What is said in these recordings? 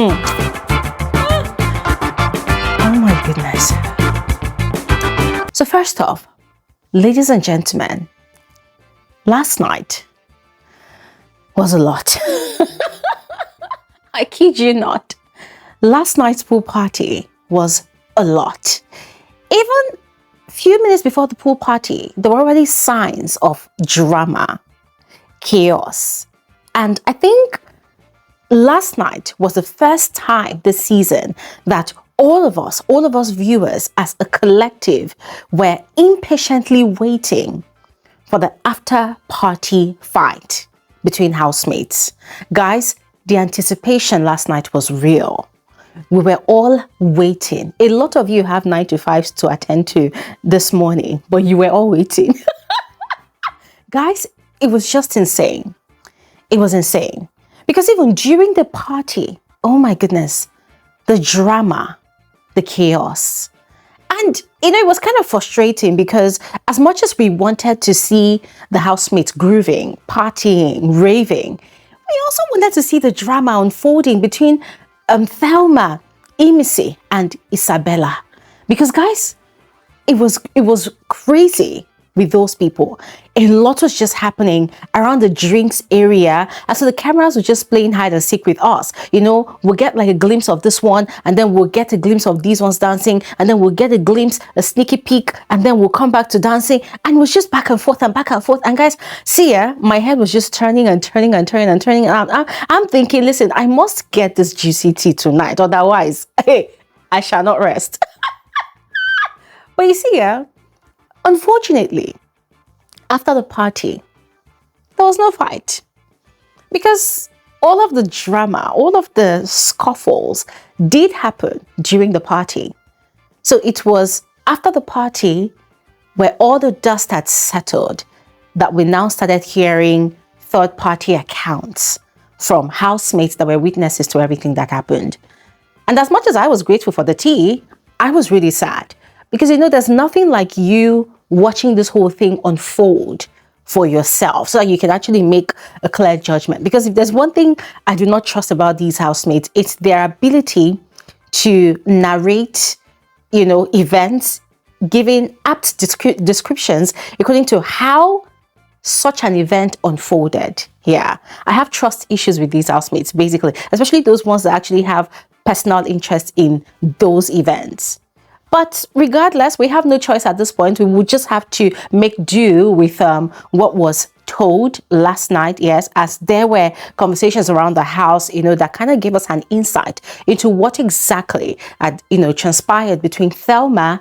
Oh my goodness. So first off, ladies and gentlemen, last night was a lot. I kid you not. Last night's pool party was a lot. Even a few minutes before the pool party, there were already signs of drama, chaos. And I think last night was the first time this season that all of us viewers as a collective were impatiently waiting for the after party fight between housemates. Guys, the anticipation last night was real. We were all waiting. A lot of you have 9 to 5s to attend to this morning, but you were all waiting. Guys, it was just insane. It was insane. Because even during the party, oh my goodness, the drama, the chaos. And, it was kind of frustrating because as much as we wanted to see the housemates grooving, partying, raving, we also wanted to see the drama unfolding between Thelma, Imisi, and Isabella. Because guys, it was crazy with those people. A lot was just happening around the drinks area. And so the cameras were just playing hide and seek with us. We'll get like a glimpse of this one, and then we'll get a glimpse of these ones dancing, and then we'll get a glimpse, a sneaky peek, and then we'll come back to dancing. And it was just back and forth and back and forth. And guys, see, my head was just turning and turning and turning and turning. I'm thinking, listen, I must get this juicy tea tonight. Otherwise, hey, I shall not rest. But you see, unfortunately, after the party, there was no fight because all of the drama, all of the scuffles did happen during the party. So it was after the party where all the dust had settled that we now started hearing third-party accounts from housemates that were witnesses to everything that happened. And as much as I was grateful for the tea, I was really sad because, there's nothing like you watching this whole thing unfold for yourself so that you can actually make a clear judgment. Because if there's one thing I do not trust about these housemates, it's their ability to narrate, events, giving apt descriptions according to how such an event unfolded. Yeah, I have trust issues with these housemates, basically, especially those ones that actually have personal interest in those events. But regardless, we have no choice at this point. We would just have to make do with what was told last night, yes, as there were conversations around the house, that kind of gave us an insight into what exactly had, transpired between Thelma,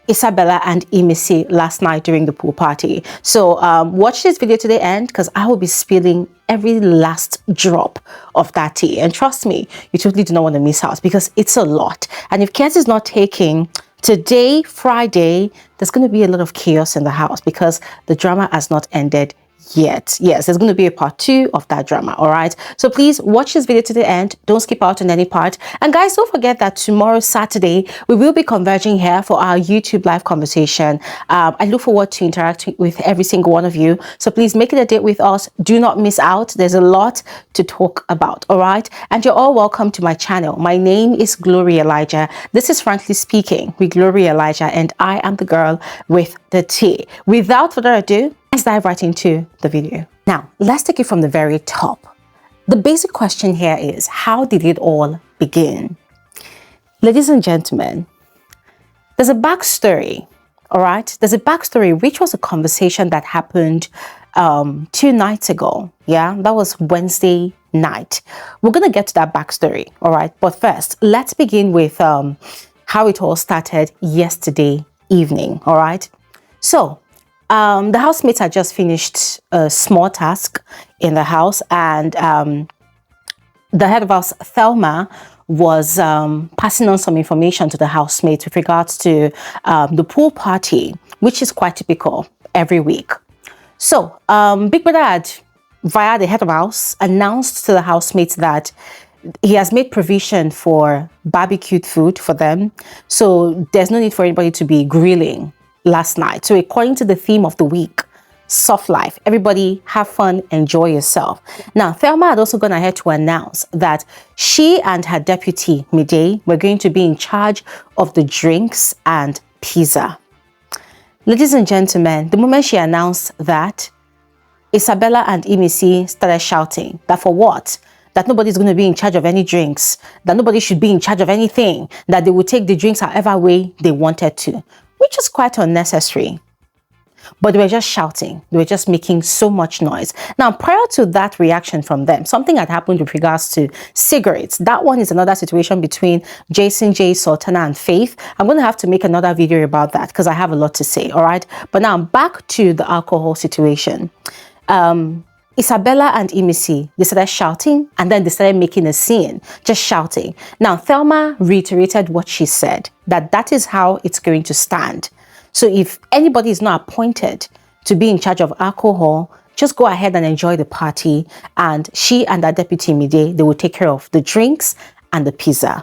Isabella, and Imisi last night during the pool party. So watch this video to the end because I will be spilling every last drop of that tea. And trust me, you totally do not want to miss out because it's a lot. And if Kez is not taking today, Friday, there's going to be a lot of chaos in the house because the drama has not ended yet. Yes, there's going to be a part 2 of that drama. All right. So please watch this video to the end. Don't skip out on any part. And guys, don't forget that tomorrow, Saturday, we will be converging here for our YouTube live conversation. I look forward to interacting with every single one of you. So please make it a date with us. Do not miss out. There's a lot to talk about. All right. And you're all welcome to my channel. My name is Glory Elijah. This is Frankly Speaking with Glory Elijah, and I am the girl with the tea. Without further ado, let's dive right into the video. Now, let's take it from the very top. The basic question here is, how did it all begin? Ladies and gentlemen, there's a backstory, all right? There's a backstory, which was a conversation that happened 2 nights ago. Yeah, that was Wednesday night. We're going to get to that backstory, all right? But first, let's begin with how it all started yesterday evening, all right? So, the housemates had just finished a small task in the house, and the head of house, Thelma, was passing on some information to the housemates with regards to the pool party, which is quite typical every week. So Big Brother had, via the head of house, announced to the housemates that he has made provision for barbecued food for them. So there's no need for anybody to be grilling last night. So according to the theme of the week, soft life. Everybody have fun, enjoy yourself. Now, Thelma had also gone ahead to announce that she and her deputy, Mide, were going to be in charge of the drinks and pizza. Ladies and gentlemen, the moment she announced that, Isabella and Imisi started shouting that for what? That nobody's going to be in charge of any drinks, that nobody should be in charge of anything, that they would take the drinks however way they wanted to, which is quite unnecessary. But they were just shouting. They were just making so much noise. Now, prior to that reaction from them, something had happened with regards to cigarettes. That one is another situation between Jason J, Sultana, and Faith. I'm going to have to make another video about that because I have a lot to say, all right? But now back to the alcohol situation. Isabella and Imisi, they started shouting and then they started making a scene, just shouting. Now, Thelma reiterated what she said, that is how it's going to stand. So if anybody is not appointed to be in charge of alcohol, just go ahead and enjoy the party. And she and her deputy Mide, they will take care of the drinks and the pizza.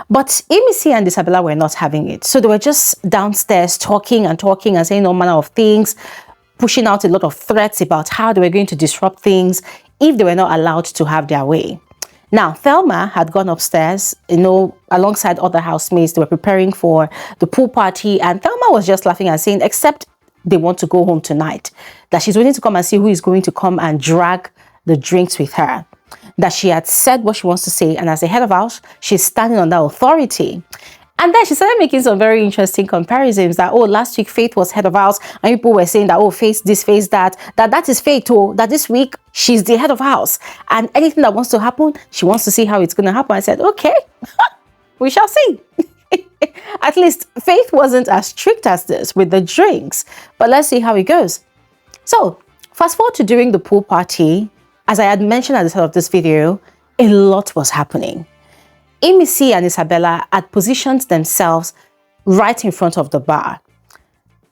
But Imisi and Isabella were not having it. So they were just downstairs talking and saying all manner of things, pushing out a lot of threats about how they were going to disrupt things if they were not allowed to have their way. Now, Thelma had gone upstairs, alongside other housemates. They were preparing for the pool party, and Thelma was just laughing and saying, except they want to go home tonight, that she's waiting to come and see who is going to come and drag the drinks with her, that she had said what she wants to say, and as the head of house, she's standing on that authority. And then she started making some very interesting comparisons that, oh, last week Faith was head of house and people were saying that, oh, Faith this, Faith that is Faith, oh, that this week she's the head of house. And anything that wants to happen, she wants to see how it's going to happen. I said, okay, we shall see. At least Faith wasn't as strict as this with the drinks, but let's see how it goes. So fast forward to during the pool party, as I had mentioned at the start of this video, a lot was happening. Imisi and Isabella had positioned themselves right in front of the bar.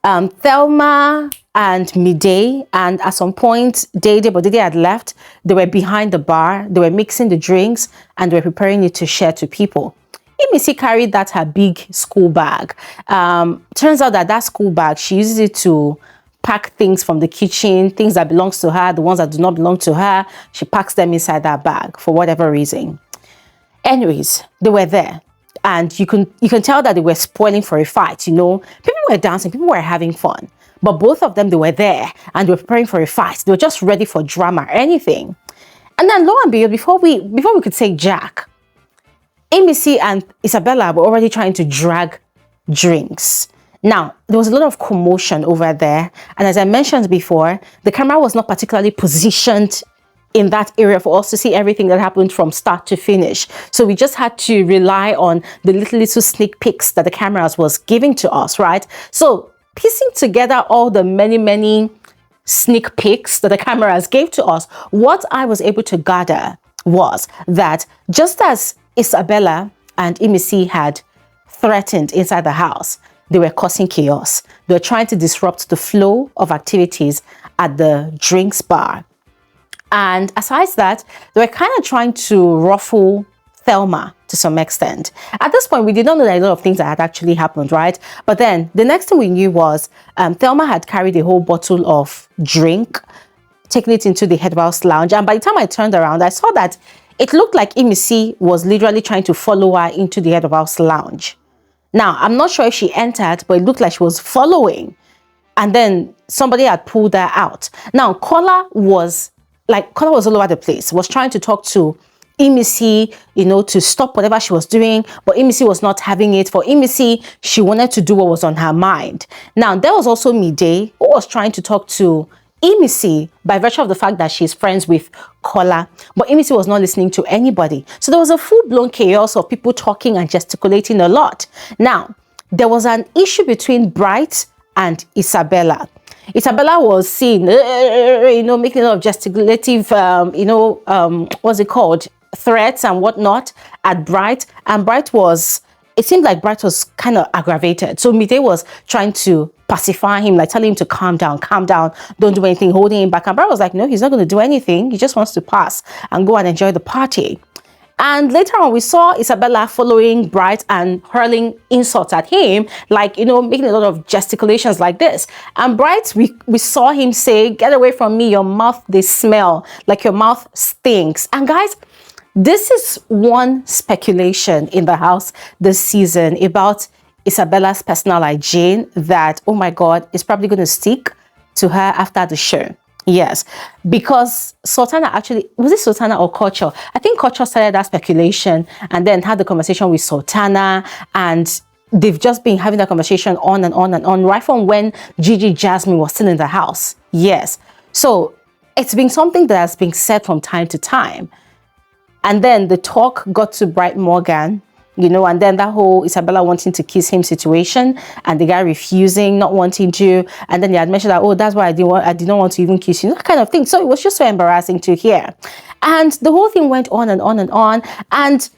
Thelma and Mide, and at some point, Dede had left. They were behind the bar. They were mixing the drinks and they were preparing it to share to people. Imisi carried her big school bag. Turns out that school bag, she uses it to pack things from the kitchen, things that belongs to her, the ones that do not belong to her. She packs them inside that bag for whatever reason. Anyways, they were there, and you can tell that they were spoiling for a fight. People were dancing, people were having fun, but both of them, they were there and they were preparing for a fight. They were just ready for drama, anything. And then lo and behold, before we could say Jack, Imisi and Isabella were already trying to drag drinks. Now, there was a lot of commotion over there, and as I mentioned before, the camera was not particularly positioned in that area for us to see everything that happened from start to finish. So we just had to rely on the little sneak peeks that the cameras was giving to us, right? So piecing together all the many sneak peeks that the cameras gave to us, what I was able to gather was that just as Isabella and Imisi had threatened inside the house, they were causing chaos. They were trying to disrupt the flow of activities at the drinks bar. And aside that, they were kind of trying to ruffle Thelma to some extent. At this point, we did not know that a lot of things that had actually happened, right? But then the next thing we knew was Thelma had carried a whole bottle of drink, taken it into the head house lounge. And by the time I turned around, I saw that it looked like Imisi was literally trying to follow her into the head house lounge. Now, I'm not sure if she entered, but it looked like she was following. And then somebody had pulled her out. Now, Kola was all over the place, was trying to talk to Imisi, to stop whatever she was doing, but Imisi was not having it. For Imisi, she wanted to do what was on her mind. Now, there was also Mide, who was trying to talk to Imisi by virtue of the fact that she's friends with Kola, but Imisi was not listening to anybody. So there was a full-blown chaos of people talking and gesticulating a lot. Now, there was an issue between Bright and Isabella. Isabella was seen, making a lot of gesticulative, threats and whatnot at Bright. And it seemed like Bright was kind of aggravated. So Mide was trying to pacify him, like telling him to calm down, don't do anything, holding him back. And Bright was like, no, he's not going to do anything. He just wants to pass and go and enjoy the party. And later on, we saw Isabella following Bright and hurling insults at him, like, you know, making a lot of gesticulations like this. And Bright, we saw him say, "Get away from me, your mouth, they smell, like your mouth stinks." And guys, this is one speculation in the house this season about Isabella's personal hygiene that, oh my God, is probably going to stick to her after the show. Yes, because Sultana actually, was it Sultana or Culture? I think Culture started that speculation and then had the conversation with Sultana, and they've just been having that conversation on and on and on, right from when Gigi Jasmine was still in the house. Yes, so it's been something that has been said from time to time. And then the talk got to Bright Morgan, you know, and then that whole Isabella wanting to kiss him situation and the guy refusing, not wanting to. And then they had mentioned that, oh, that's why I did not want to even kiss you, that kind of thing. So it was just so embarrassing to hear. And the whole thing went on and on and on. And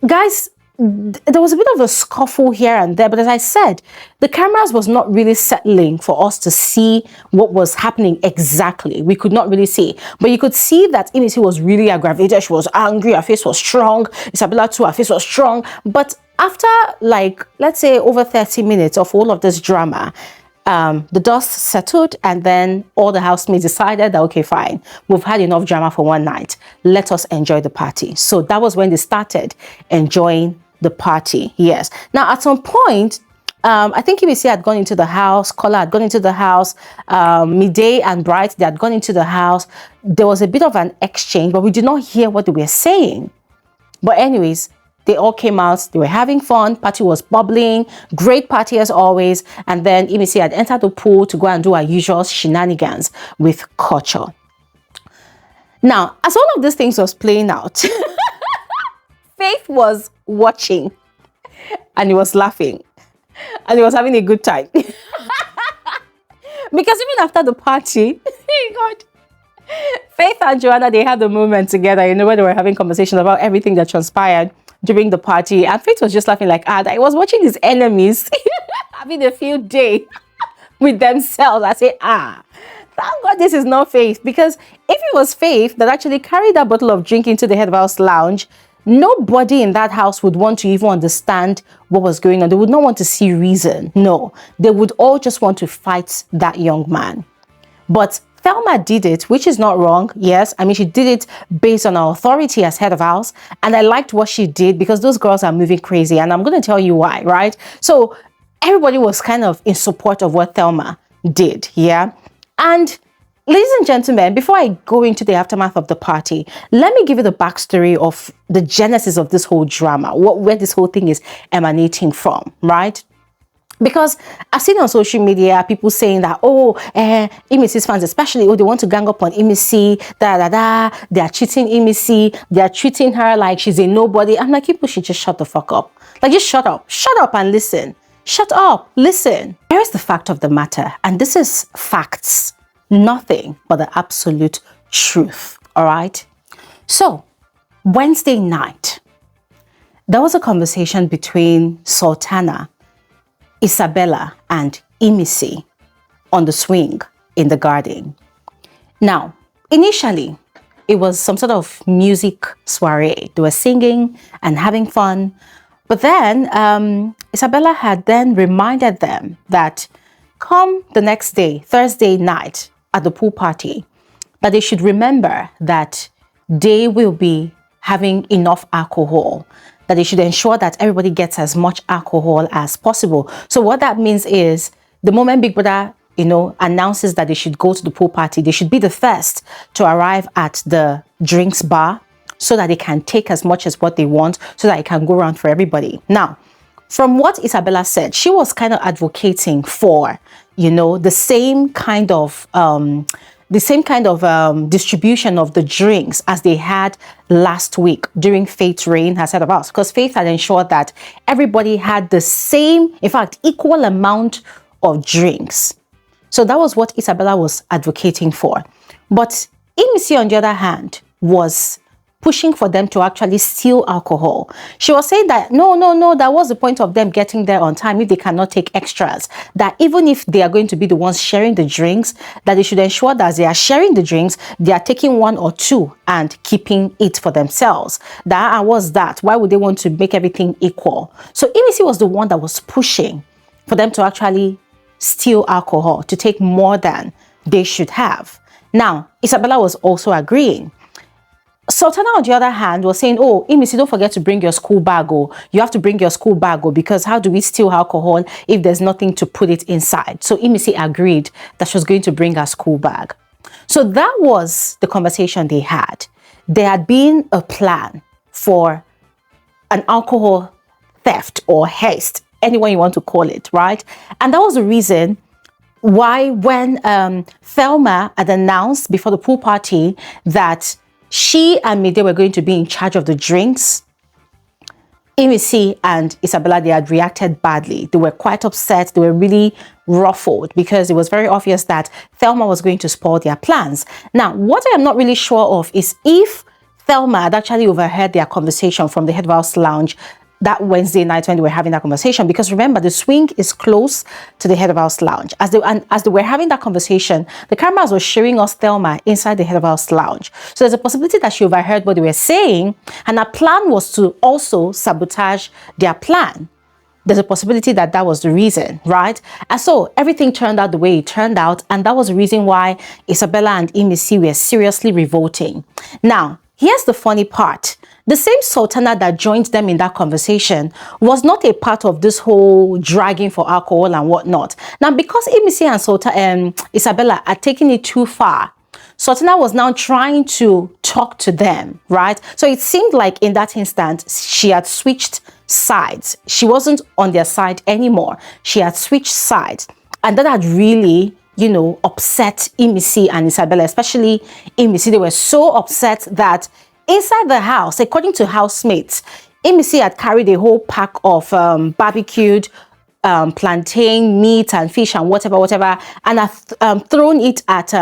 guys, there was a bit of a scuffle here and there, but as I said, the cameras was not really settling for us to see what was happening exactly. We could not really see, but you could see that Imisi was really aggravated. She was angry. Her face was strong. Isabella too, her face was strong. But after, like, let's say over 30 minutes of all of this drama, the dust settled, and then all the housemates decided that, okay, fine, we've had enough drama for one night. Let us enjoy the party. So that was when they started enjoying the party. Yes. Now, at some point, I think Imisi had gone into the house, Kola had gone into the house, Mide and Bright, they had gone into the house. There was a bit of an exchange, but we did not hear what they were saying. But anyways, they all came out, they were having fun, party was bubbling, great party as always. And then Imisi had entered the pool to go and do her usual shenanigans with Culture. Now, as all of these things was playing out, Faith was watching and he was laughing and he was having a good time. Because even after the party, God, Faith and Joanna, they had a moment together, you know, where they were having conversations about everything that transpired during the party. And Faith was just laughing like, that he was watching his enemies having a field day with themselves. I say, thank God this is not Faith, because if it was Faith that actually carried that bottle of drink into the head of house lounge, nobody in that house would want to even understand what was going on. They would not want to see reason. No, they would all just want to fight that young man. But Thelma did it, which is not wrong. Yes, I mean, she did it based on her authority as head of house. And I liked what she did because those girls are moving crazy. And I'm going to tell you why, right? So everybody was kind of in support of what Thelma did. Yeah. And ladies and gentlemen, before I go into the aftermath of the party, let me give you the backstory of the genesis of this whole drama, where this whole thing is emanating from, right? Because I've seen on social media people saying that, oh, Imisi's fans especially, oh, they want to gang up on Imisi, they are cheating Imisi, they are treating her like she's a nobody. I'm like, people should just shut the fuck up. Like, just shut up and listen. Shut up, listen. Here is the fact of the matter, and this is facts. Nothing but the absolute truth, all right? So, Wednesday night, there was a conversation between Sultana, Isabella, and Imisi on the swing in the garden. Now, initially, it was some sort of music soiree. They were singing and having fun. But then, Isabella had then reminded them that come the next day, Thursday night, at the pool party, that they should remember that they will be having enough alcohol, that they should ensure that everybody gets as much alcohol as possible. So what that means is the moment Big Brother, you know, announces that they should go to the pool party, they should be the first to arrive at the drinks bar so that they can take as much as what they want, so that it can go around for everybody. Now, from what Isabella said, she was kind of advocating for, you know, the same kind of distribution of the drinks as they had last week during Faith's reign as head of house, because Faith had ensured that everybody had the same, in fact, equal amount of drinks. So that was what Isabella was advocating for. But Imisi, on the other hand, was pushing for them to actually steal alcohol. She was saying that no, that was the point of them getting there on time if they cannot take extras. That even if they are going to be the ones sharing the drinks, that they should ensure that as they are sharing the drinks, they are taking one or two and keeping it for themselves. That was that. Why would they want to make everything equal? So Imisi was the one that was pushing for them to actually steal alcohol, to take more than they should have. Now, Isabella was also agreeing. Sultana, on the other hand, was saying, oh, Imisi, don't forget to bring your school bag. Oh, you have to bring your school bag. Oh, because how do we steal alcohol if there's nothing to put it inside? So Imisi agreed that she was going to bring her school bag. So that was the conversation they had. There had been a plan for an alcohol theft or heist, anyone you want to call it, right? And that was the reason why when Thelma had announced before the pool party that she and Mide were going to be in charge of the drinks, Imisi and Isabella, they had reacted badly. They were quite upset. They were really ruffled because it was very obvious that Thelma was going to spoil their plans. Now, what I am not really sure of is if Thelma had actually overheard their conversation from the head of house lounge that Wednesday night when they were having that conversation, because remember, the swing is close to the head of house lounge. As they were having that conversation, the cameras were showing us Thelma inside the head of house lounge. So there's a possibility that she overheard what they were saying, and her plan was to also sabotage their plan. There's a possibility that that was the reason, right? And so everything turned out the way it turned out, and that was the reason why Isabella and Imisi were seriously revolting. Now, here's the funny part. The same Sultana that joined them in that conversation was not a part of this whole dragging for alcohol and whatnot. Now, because Imisi and Isabella are taking it too far, Sultana was now trying to talk to them, right? So it seemed like in that instant, she had switched sides. She wasn't on their side anymore. She had switched sides. And that had really, upset Imisi and Isabella, especially Imisi. They were so upset that inside the house, according to housemates, Imisi had carried a whole pack of barbecued plantain, meat and fish and whatever, and had thrown it at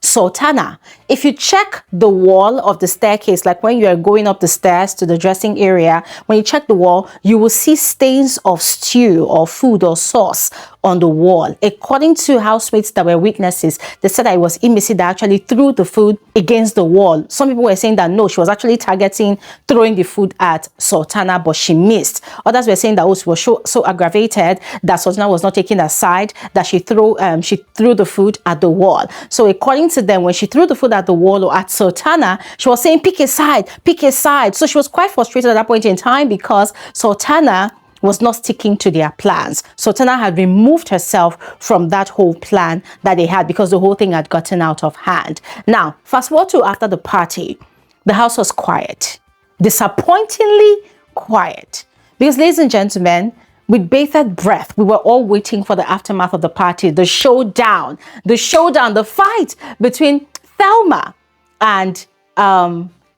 Sultana. If you check the wall of the staircase, like when you are going up the stairs to the dressing area, when you check the wall, you will see stains of stew or food or sauce on the wall. According to housemates that were witnesses, they said that it was Imisi that actually threw the food against the wall. Some people were saying that no, she was actually targeting throwing the food at Sultana, but she missed. Others were saying that she was so aggravated that Sultana was not taking her side, that she threw the food at the wall. So according to them, when she threw the food at the wall or at Sultana, she was saying, pick a side, pick a side. So she was quite frustrated at that point in time because Sultana was not sticking to their plans. Sultana had removed herself from that whole plan that they had because the whole thing had gotten out of hand. Now, fast forward to after the party, the house was quiet, disappointingly quiet. Because, ladies and gentlemen, with bated breath, we were all waiting for the aftermath of the party, the showdown, the fight between Thelma and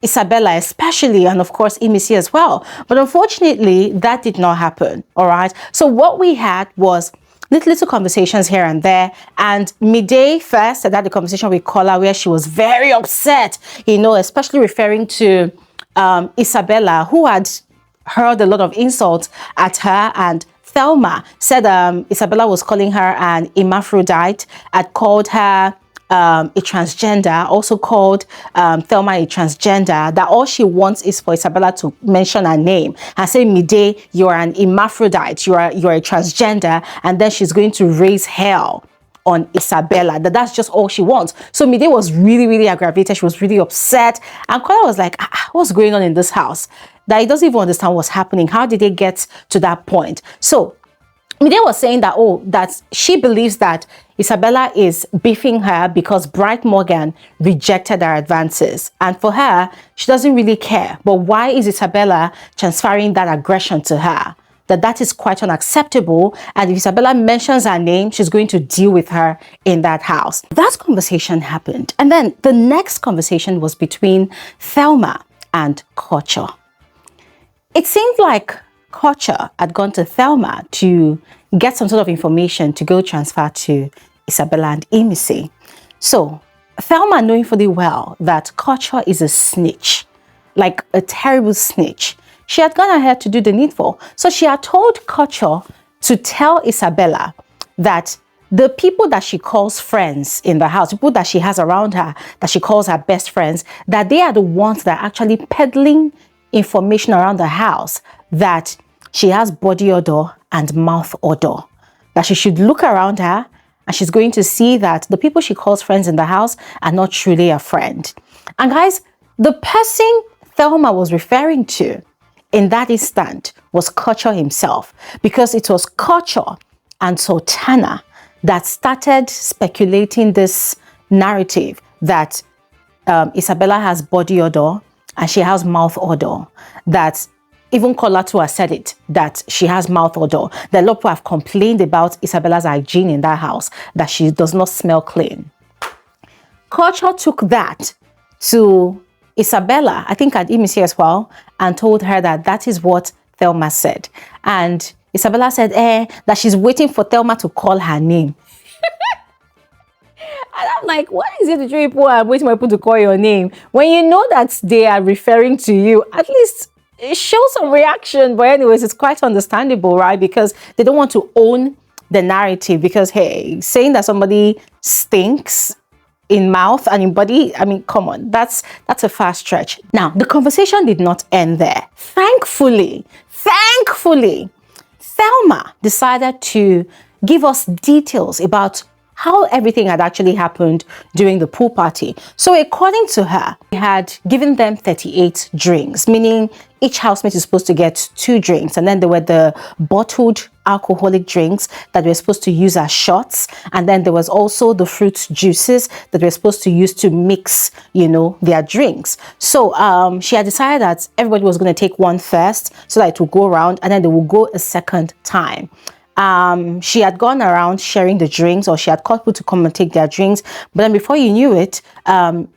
Isabella especially, and of course Imisi as well. But unfortunately, that did not happen, all right? So what we had was little conversations here and there, and Mide first had the conversation with Kola where she was very upset, especially referring to Isabella, who had heard a lot of insults at her, and Thelma said Isabella was calling her an hermaphrodite, had called her a transgender, also called Thelma a transgender, that all she wants is for Isabella to mention her name and say, Mide, you're an hermaphrodite, you're a transgender, and then she's going to raise hell on Isabella. That's just all she wants. So Mide was really aggravated. She was really upset, and Kola was like, what's going on in this house? That he doesn't even understand what's happening. How did they get to that point? So Mide was saying that, that she believes that Isabella is beefing her because Bright Morgan rejected her advances. And for her, she doesn't really care. But why is Isabella transferring that aggression to her? That is quite unacceptable. And if Isabella mentions her name, she's going to deal with her in that house. That conversation happened. And then the next conversation was between Thelma and Kocha. It seemed like Kocha had gone to Thelma to get some sort of information to go transfer to Isabella and Imisi. So Thelma, knowing fully well that Kocha is a snitch, like a terrible snitch, she had gone ahead to do the needful. So she had told Culture to tell Isabella that the people that she calls friends in the house, people that she has around her, that she calls her best friends, that they are the ones that are actually peddling information around the house that she has body odor and mouth odor. That she should look around her and she's going to see that the people she calls friends in the house are not truly a friend. And guys, the person Thelma was referring to in that instant was Culture himself, because it was Culture and Sultana that started speculating this narrative that Isabella has body odor and she has mouth odor, that even Kola too has said it, that she has mouth odor. The lot of people have complained about Isabella's hygiene in that house, that she does not smell clean. Culture took that to Isabella, I think at Imisi as well, and told her that that is what Thelma said. And Isabella said, that she's waiting for Thelma to call her name. And I'm like, what is it that you people are waiting for people to call your name? When you know that they are referring to you, at least show some reaction. But anyways, it's quite understandable, right? Because they don't want to own the narrative, because hey, saying that somebody stinks in mouth and in body, I mean, come on, that's a fast stretch. Now, the conversation did not end there. Thankfully, Thelma decided to give us details about how everything had actually happened during the pool party. So according to her, we had given them 38 drinks, meaning each housemate is supposed to get 2 drinks. And then there were the bottled alcoholic drinks that we were supposed to use as shots. And then there was also the fruit juices that we were supposed to use to mix, you know, their drinks. So she had decided that everybody was going to take one first so that it will go around and then they will go a second time. She had gone around sharing the drinks, or she had called people to come and take their drinks. But then before you knew it,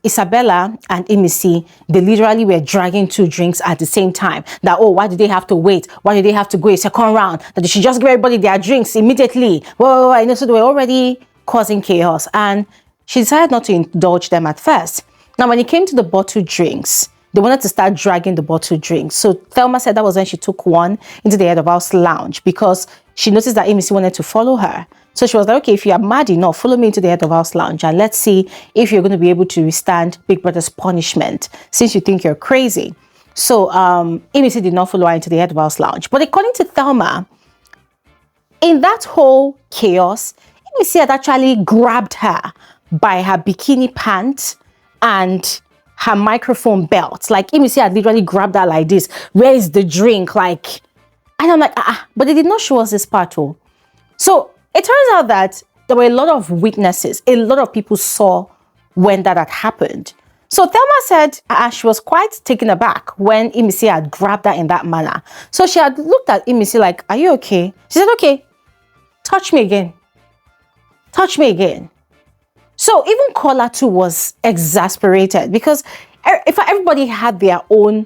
Isabella and Imisi, they literally were dragging 2 drinks at the same time. That, oh, why did they have to wait? Why did they have to go a second round? That they should just give everybody their drinks immediately. Well, you know, so they were already causing chaos. And she decided not to indulge them at first. Now, when it came to the bottled drinks, they wanted to start dragging the bottled drinks. So Thelma said that was when she took one into the head of house lounge, because she noticed that Imisi wanted to follow her. So she was like, okay, if you are mad enough, follow me into the head of house lounge and let's see if you're going to be able to withstand Big Brother's punishment, since you think you're crazy. So Imisi did not follow her into the head of house lounge. But according to Thelma, in that whole chaos, Imisi had actually grabbed her by her bikini pants and her microphone belt. Like, Imisi had literally grabbed her like this. Where is the drink? Like, and I'm like, but they did not show us this part. Oh. So it turns out that there were a lot of witnesses. A lot of people saw when that had happened. So Thelma said she was quite taken aback when Imisi had grabbed her in that manner. So she had looked at Imisi like, are you okay? She said, okay, touch me again. Touch me again. So even Kola too was exasperated, because if everybody had their own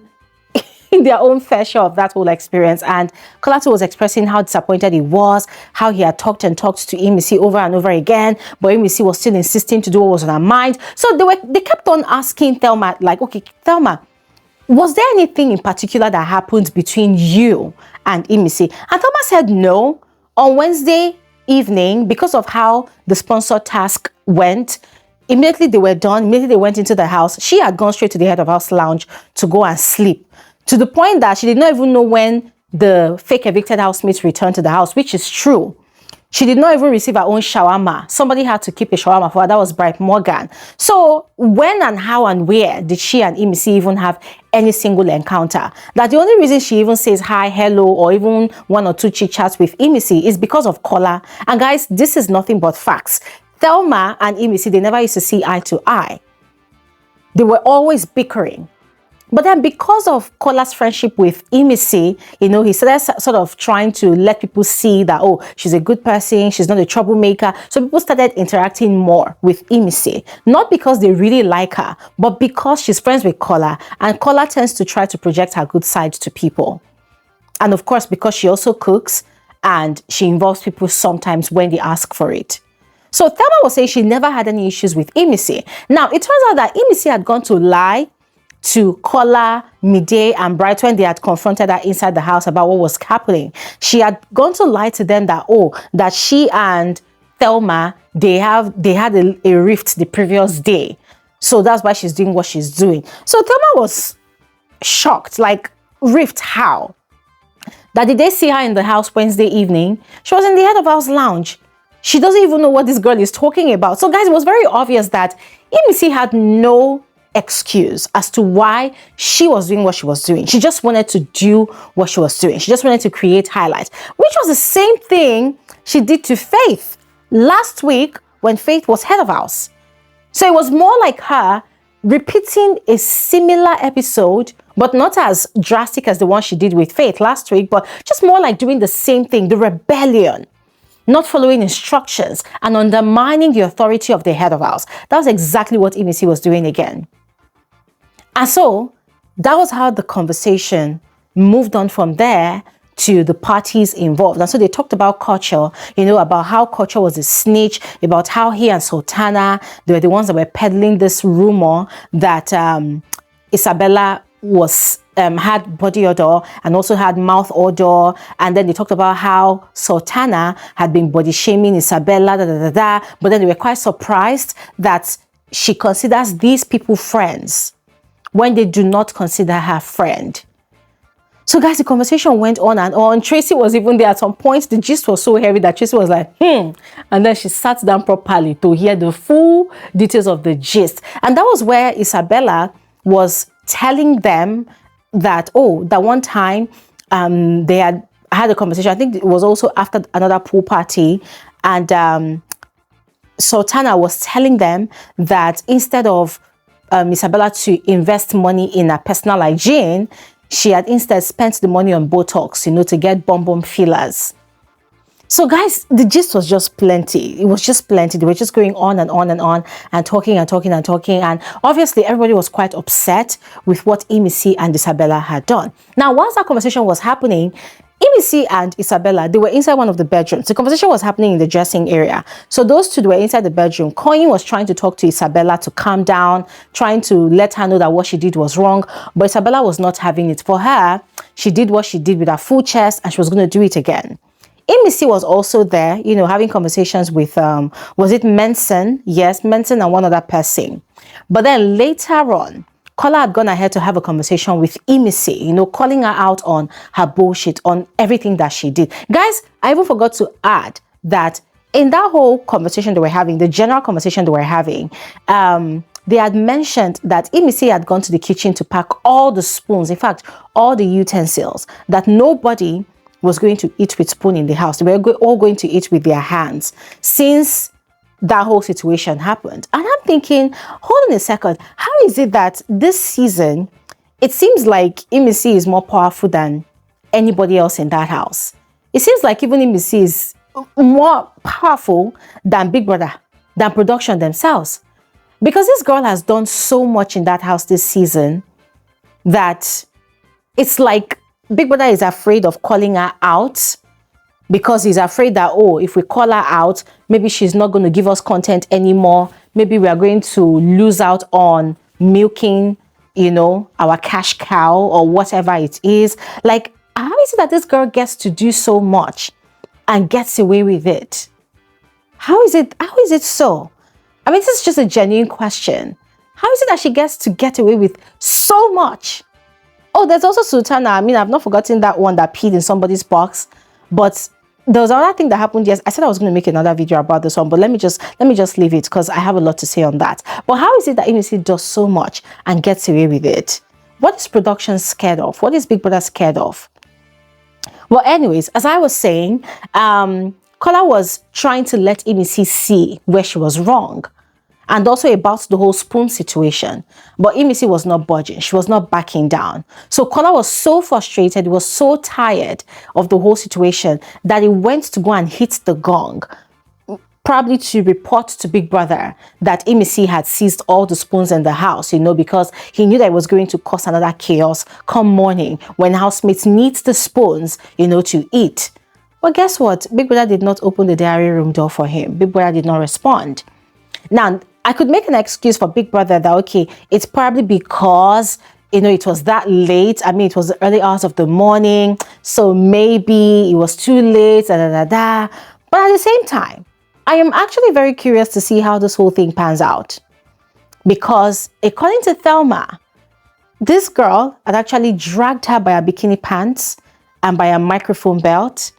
fair share of that whole experience, and Kola too was expressing how disappointed he was, how he had talked and talked to Imisi over and over again, but Imisi was still insisting to do what was on her mind. So they kept on asking Thelma, like, okay, Thelma, was there anything in particular that happened between you and Imisi? And Thelma said no. On Wednesday evening, because of how the sponsor task went, immediately they were done, immediately they went into the house. She had gone straight to the head of house lounge to go and sleep, to the point that she did not even know when the fake evicted housemates returned to the house, which is true. She did not even receive her own shawarma. Somebody had to keep a shawarma for her. That was Bright Morgan. So when and how and where did she and Imisi even have any single encounter? That the only reason she even says hi, hello, or even 1 or 2 chit chats with Imisi is because of Kola. And guys, this is nothing but facts. Thelma and Imisi, they never used to see eye to eye. They were always bickering. But then because of Kola's friendship with Imisi, you know, he started sort of trying to let people see that, oh, she's a good person, she's not a troublemaker. So people started interacting more with Imisi, not because they really like her, but because she's friends with Kola, and Kola tends to try to project her good side to people. And of course, because she also cooks and she involves people sometimes when they ask for it. So Thelma was saying she never had any issues with Imisi. Now, it turns out that Imisi had gone to lie to Kola, Mide, and Bright when they had confronted her inside the house about what was happening. She had gone to lie to them that, that she and Thelma, they had a rift the previous day. So that's why she's doing what she's doing. So Thelma was shocked, like, rift how? That did they see her in the house Wednesday evening? She was in the head of house lounge. She doesn't even know what this girl is talking about. So guys, it was very obvious that Imisi had no excuse as to why she was doing what she was doing. She just wanted to do what she was doing. She just wanted to create highlights, which was the same thing she did to Faith last week when Faith was head of house. So it was more like her repeating a similar episode, but not as drastic as the one she did with Faith last week, but just more like doing the same thing, the rebellion, not following instructions and undermining the authority of the head of house. That was exactly what Imisi was doing again. And so that was how the conversation moved on from there to the parties involved. And so they talked about culture, about how culture was a snitch, about how he and Sultana, they were the ones that were peddling this rumor that Isabella was had body odor and also had mouth odor. And then they talked about how Sultana had been body shaming Isabella, but then they were quite surprised that she considers these people friends when they do not consider her friend. So guys, the conversation went on and on. Tracy was even there at some point. The gist was so heavy that Tracy was like, And then she sat down properly to hear the full details of the gist. And that was where Isabella was telling them that, that one time they had a conversation. I think it was also after another pool party. And Sultana was telling them that instead of Isabella to invest money in her personal hygiene, she had instead spent the money on Botox, to get bum fillers. So guys, the gist was just plenty. It was just plenty. They were just going on and on and on and talking and talking and talking. And obviously everybody was quite upset with what Imisi and Isabella had done. Now, whilst that conversation was happening, Imisi and Isabella, they were inside one of the bedrooms. The conversation was happening in the dressing area. So those two were inside the bedroom. Koyin was trying to talk to Isabella to calm down, trying to let her know that what she did was wrong. But Isabella was not having it. For her, she did what she did with her full chest and she was going to do it again. Imisi was also there, having conversations with, was it Mensen? Yes, Mensen and one other person. But then later on, Kola had gone ahead to have a conversation with Imisi, calling her out on her bullshit, on everything that she did. Guys, I even forgot to add that in that whole conversation they were having, the general conversation they were having, they had mentioned that Imisi had gone to the kitchen to pack all the spoons, in fact, all the utensils, that nobody was going to eat with spoon in the house. They were all going to eat with their hands since that whole situation happened. And I'm thinking, hold on a second, how is it that this season, it seems like Imisi is more powerful than anybody else in that house? It seems like even Imisi is more powerful than Big Brother, than production themselves. Because this girl has done so much in that house this season that it's like Big Brother is afraid of calling her out because he's afraid that, if we call her out, maybe she's not going to give us content anymore. Maybe we are going to lose out on milking, our cash cow or whatever it is. Like, how is it that this girl gets to do so much and gets away with it? How is it so? I mean, this is just a genuine question. How is it that she gets to get away with so much? Oh, there's also Sultana. I mean, I've not forgotten that one that peed in somebody's box. But there was another thing that happened. Yes, I said I was going to make another video about this one, but let me just leave it because I have a lot to say on that. But how is it that Imisi does so much and gets away with it? What is production scared of? What is Big Brother scared of? Well, anyways, as I was saying, Kola was trying to let Imisi see where she was wrong. And also about the whole spoon situation. But Imisi was not budging. She was not backing down. So Kola was so frustrated, he was so tired of the whole situation that he went to go and hit the gong, probably to report to Big Brother that Imisi had seized all the spoons in the house, because he knew that it was going to cause another chaos come morning when housemates need the spoons, to eat. But guess what? Big Brother did not open the diary room door for him. Big Brother did not respond. Now, I could make an excuse for Big Brother that, okay, it's probably because, you know, it was that late. I mean, it was the early hours of the morning, so maybe it was too late, da, da, da, da. But at the same time, I am actually very curious to see how this whole thing pans out. Because according to Thelma, this girl had actually dragged her by her bikini pants and by her microphone belt.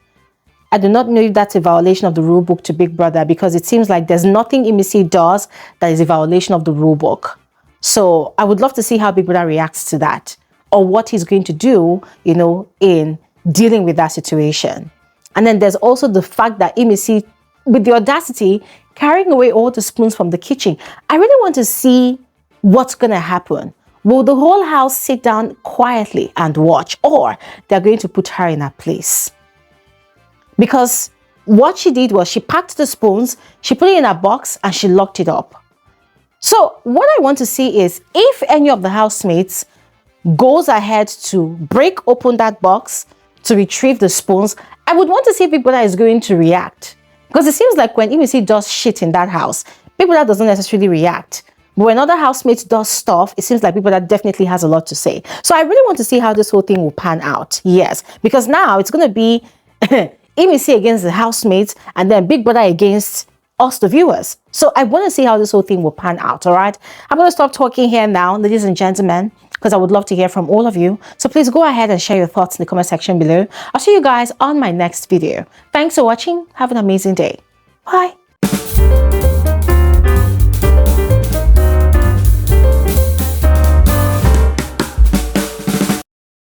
I do not know if that's a violation of the rule book to Big Brother, because it seems like there's nothing Imisi does that is a violation of the rule book. So I would love to see how Big Brother reacts to that, or what he's going to do, you know, in dealing with that situation. And then there's also the fact that Imisi, with the audacity, carrying away all the spoons from the kitchen. I really want to see what's going to happen. Will the whole house sit down quietly and watch, or they're going to put her in her place? Because what she did was she packed the spoons, she put it in a box, and she locked it up. So what I want to see is if any of the housemates goes ahead to break open that box to retrieve the spoons, I would want to see if Big Brother is going to react. Because it seems like when Imisi does shit in that house, Big Brother doesn't necessarily react. But when other housemates does stuff, it seems like Big Brother definitely has a lot to say. So I really want to see how this whole thing will pan out. Yes, because now it's going to be Imisi against the housemates, and then Big Brother against us, the viewers. So I want to see how this whole thing will pan out, all right? I'm going to stop talking here now, ladies and gentlemen, because I would love to hear from all of you. So please go ahead and share your thoughts in the comment section below. I'll see you guys on my next video. Thanks for watching. Have an amazing day. Bye.